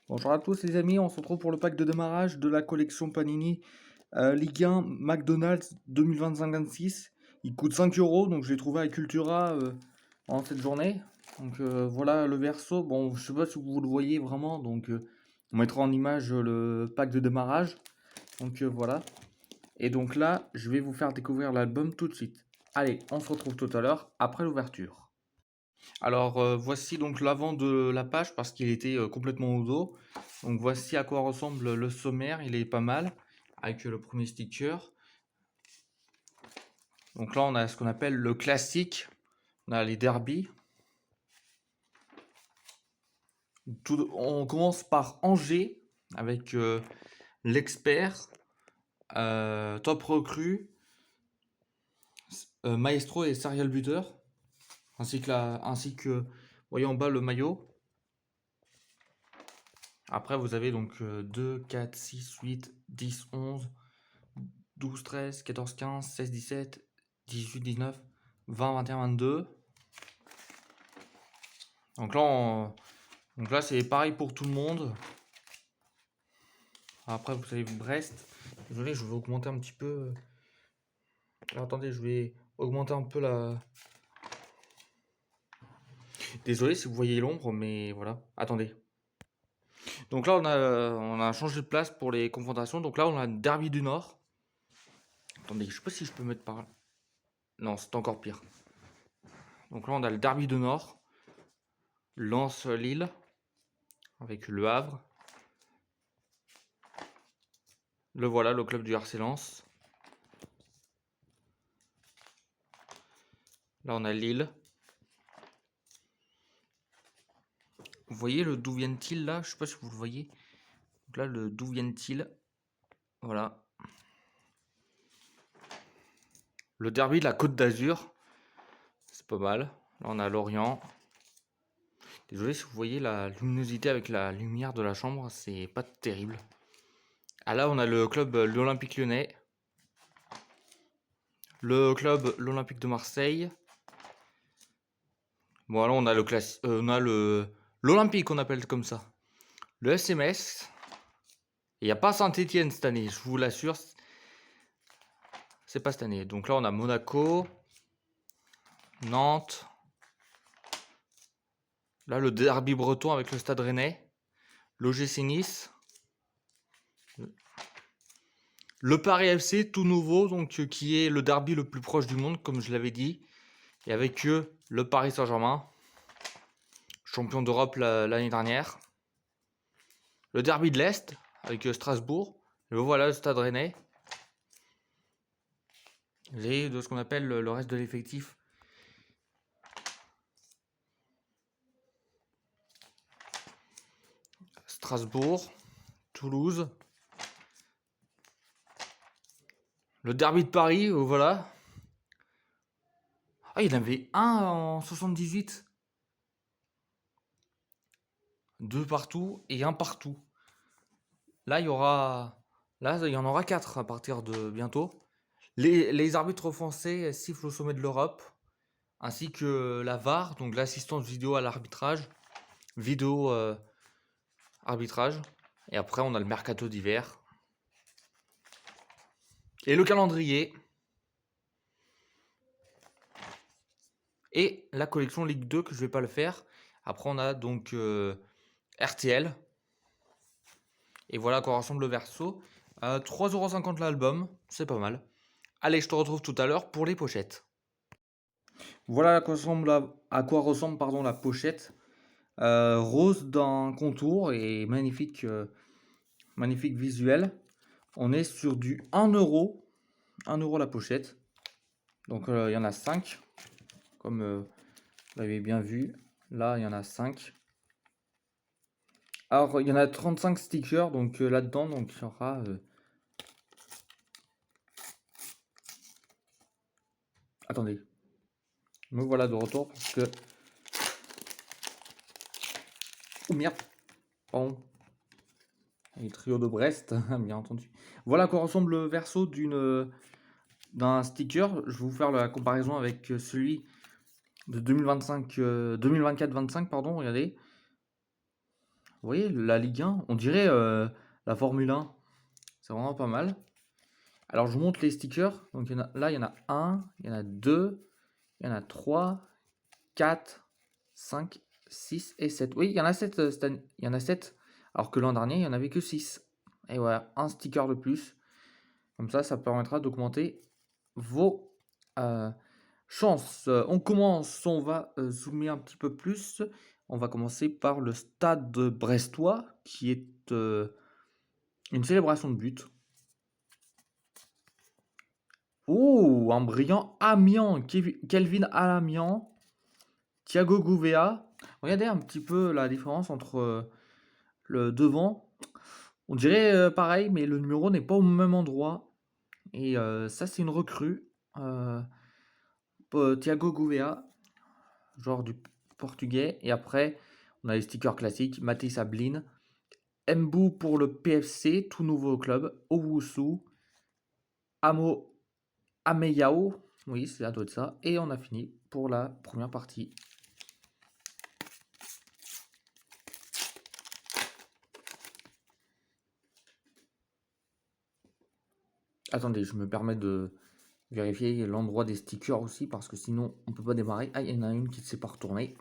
Bonjour à tous les amis, on se retrouve pour le pack de démarrage de la collection Panini Ligue 1 McDonald's 2025-26. Il coûte 5 euros, donc je l'ai trouvé à Cultura en cette journée. Donc voilà le verso. Bon, je sais pas si vous le voyez vraiment, donc on mettra en image le pack de démarrage. Donc voilà. Et donc là, je vais vous faire découvrir l'album tout de suite. Allez, on se retrouve tout à l'heure après l'ouverture. Alors voici donc l'avant de la page parce qu'il était complètement au dos. Donc voici à quoi ressemble le sommaire, il est pas mal avec le premier sticker. Donc là on a ce qu'on appelle le classique, on a les derbies. On commence par Angers avec l'expert, top recrue, maestro et serial buteur, ainsi que voyez en bas le maillot. Après, vous avez donc 2, 4, 6, 8, 10, 11, 12, 13, 14, 15, 16, 17, 18, 19, 20, 21, 22. Donc là, c'est pareil pour tout le monde. Après, vous avez Brest. Désolé, je vais augmenter un petit peu. Alors, attendez, je vais augmenter un peu la... Désolé si vous voyez l'ombre, mais voilà. Attendez. Donc là, on a changé de place pour les confrontations. Donc là, on a Derby du Nord. Attendez, je sais pas si je peux mettre par là. Non, c'est encore pire. Donc là, on a le Derby du Nord. Lens-Lille. Avec le Havre. Le voilà, le club du RC Lens. Là, on a Lille. Vous voyez le d'où viennent-ils là? Je sais pas si vous le voyez. Donc là, le d'où viennent-ils? Voilà. Le derby de la Côte d'Azur. C'est pas mal. Là, on a Lorient. Désolé si vous voyez la luminosité avec la lumière de la chambre, c'est pas terrible. Ah là, on a le club l'Olympique Lyonnais. Le club l'Olympique de Marseille. Bon, là, on a l'Olympique, on appelle comme ça. Le SMS. Il n'y a pas Saint-Etienne cette année, je vous l'assure. C'est pas cette année. Donc là, on a Monaco, Nantes. Là, le derby breton avec le Stade Rennais. L'OGC Nice. Le Paris FC, tout nouveau, donc qui est le derby le plus proche du monde, comme je l'avais dit. Et avec eux, le Paris Saint-Germain, champion d'Europe l'année dernière. Le derby de l'Est, avec Strasbourg. Et voilà le Stade Rennais. Et de ce qu'on appelle le reste de l'effectif. Strasbourg, Toulouse. Le derby de Paris, voilà. Ah, il y en avait un en 78. Deux partout et un partout. Là, il y en aura 4 à partir de bientôt. Les arbitres français sifflent au sommet de l'Europe, ainsi que la VAR, donc l'assistance vidéo à l'arbitrage, vidéo arbitrage. Et après, on a le mercato d'hiver. Et le calendrier. Et la collection Ligue 2 que je vais pas le faire. Après, on a donc RTL. Et voilà à quoi ressemble le verso. 3,50 € l'album, c'est pas mal. Allez, je te retrouve tout à l'heure pour les pochettes. Voilà à quoi ressemble pardon, la pochette. Rose d'un contour et magnifique, magnifique visuel. On est sur du 1 €. 1 € la pochette. Donc il y en a 5. Comme vous l'avez bien vu. Là, il y en a 5. Alors, il y en a 35 stickers. Donc là-dedans, donc, il y aura... Attendez. Me voilà de retour parce que... Oh merde. Pardon. Les trio de Brest, bien entendu. Voilà à quoi ressemble le verso d'un sticker. Je vais vous faire la comparaison avec celui de 2024-25, pardon, regardez. Vous voyez, la Ligue 1, on dirait la Formule 1. C'est vraiment pas mal. Alors, je vous montre les stickers. Donc, là, il y en a 1, il y en a 2, il y en a 3, 4, 5, 6 et 7. Oui, il y en a 7 cette année. Il y en a 7. Alors que l'an dernier, il n'y en avait que 6. Et voilà, un sticker de plus. Comme ça permettra d'augmenter vos chances. On commence, on va zoomer un petit peu plus. On va commencer par le Stade brestois, qui est une célébration de but. Oh, un brillant Amiens, Kelvin Alamian, Thiago Gouveia. Regardez un petit peu la différence entre le devant. On dirait pareil, mais le numéro n'est pas au même endroit. Et ça, c'est une recrue. Thiago Gouveia, joueur du portugais. Et après, on a les stickers classiques. Mathis Ablin. Mbou pour le PFC, tout nouveau club. Owusu. Ameyao. Oui, ça doit être ça. Et on a fini pour la première partie. Attendez, je me permets de vérifier l'endroit des stickers aussi, parce que sinon, on peut pas démarrer. Ah, il y en a une qui ne s'est pas retournée.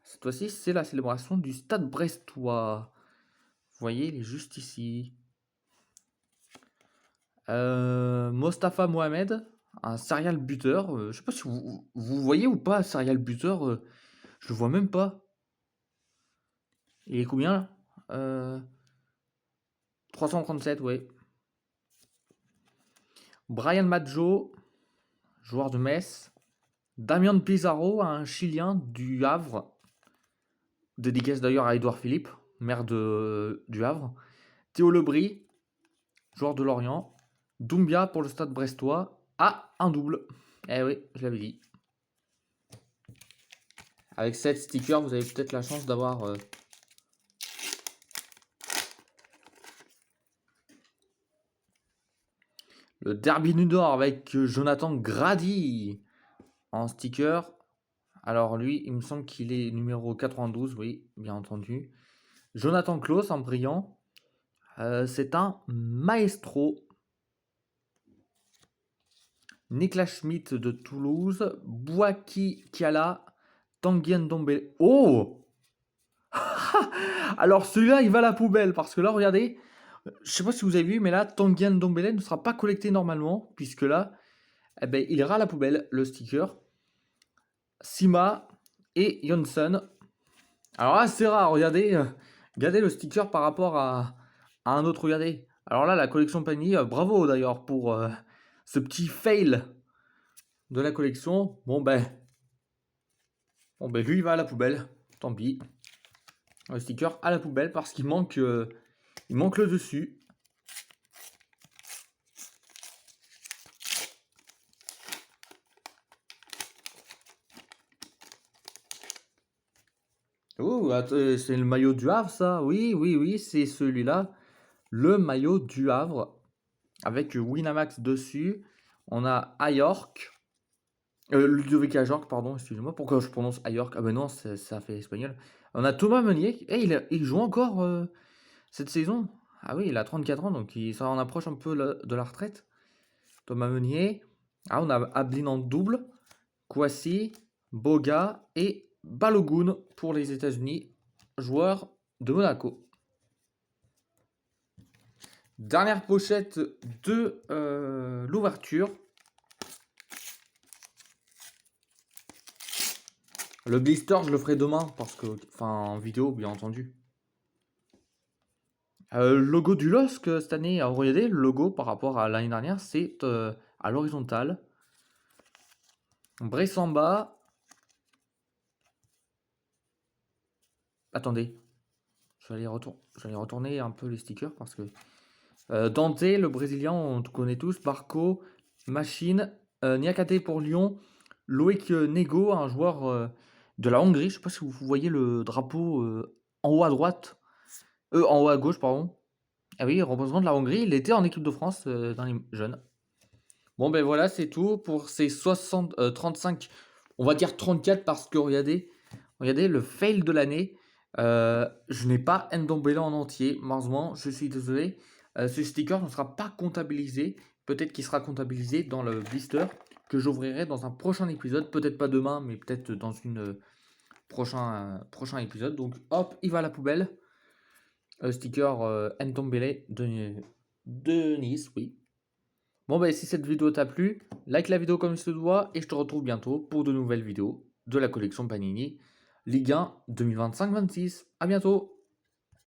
Cette fois-ci, c'est la célébration du Stade brestois. Vous voyez, il est juste ici. Mostafa Mohamed, un serial buteur. Je sais pas si vous voyez ou pas, serial buteur. Je le vois même pas. Il est combien là 337, ouais. Brian Maggio, joueur de Metz. Damien Pizarro, un Chilien du Havre. Dédicace d'ailleurs à Édouard Philippe, maire du Havre. Théo Lebris, joueur de Lorient. Doumbia pour le Stade brestois. Ah, un double. Eh oui, je l'avais dit. Avec 7 stickers, vous avez peut-être la chance d'avoir le Derby Nudor avec Jonathan Grady en sticker. Alors lui, il me semble qu'il est numéro 92, oui, bien entendu. Jonathan Klaus en brillant. C'est un maestro. Niklas Schmidt de Toulouse. Bouaki Kiala. Tanguy Ndombele. Oh Alors celui-là, il va à la poubelle, parce que là, regardez, je sais pas si vous avez vu, mais là, Tanguy Ndombele ne sera pas collecté normalement, puisque là, eh ben, il ira à la poubelle, le sticker. Sima et Johnson. Alors là, c'est rare, regardez, regardez le sticker par rapport à un autre, regardez. Alors là, la collection Panini, bravo d'ailleurs pour ce petit fail de la collection. Bon ben, lui, il va à la poubelle, tant pis. Le sticker à la poubelle parce qu'il manque le dessus. Oh, c'est le maillot du Havre, ça. Oui, oui, oui, c'est celui-là. Le maillot du Havre. Avec Winamax dessus. On a Ayork. Ludovic Ajorc, pardon, excusez-moi. Pourquoi je prononce Ayork? Ah ben non, ça fait espagnol. On a Thomas Meunier. Et il joue encore cette saison. Ah oui, il a 34 ans, donc ça en approche un peu de la retraite. Thomas Meunier. Ah, on a Ablin en double. Kouassi, Boga et Balogun pour les États-Unis, joueur de Monaco. Dernière pochette de l'ouverture. Le blister, je le ferai demain, parce que, enfin, en vidéo, bien entendu. Logo du LOSC cette année, alors regardez, le logo par rapport à l'année dernière, c'est à l'horizontale. Bressamba. Attendez, je vais aller retourner un peu les stickers parce que Dante, le Brésilien, on connaît tous. Barco, Machine, Niakate pour Lyon. Loïc Nego, un joueur de la Hongrie. Je ne sais pas si vous voyez le drapeau en haut à droite. En haut à gauche, pardon. Ah oui, représentant de la Hongrie. Il était en équipe de France dans les jeunes. Bon, ben voilà, c'est tout pour ces 35. On va dire 34 parce que regardez, Regardez, le fail de l'année, je n'ai pas Ndombele en entier. Malheureusement, je suis désolé. Ce sticker ne sera pas comptabilisé. Peut-être qu'il sera comptabilisé dans le blister que j'ouvrirai dans un prochain épisode. Peut-être pas demain, mais peut-être dans une prochain épisode. Donc hop, il va à la poubelle. Sticker Ndombele de Nice, oui. Bon, bah, si cette vidéo t'a plu, like la vidéo comme il se doit et je te retrouve bientôt pour de nouvelles vidéos de la collection Panini Ligue 1 2025-26. À bientôt!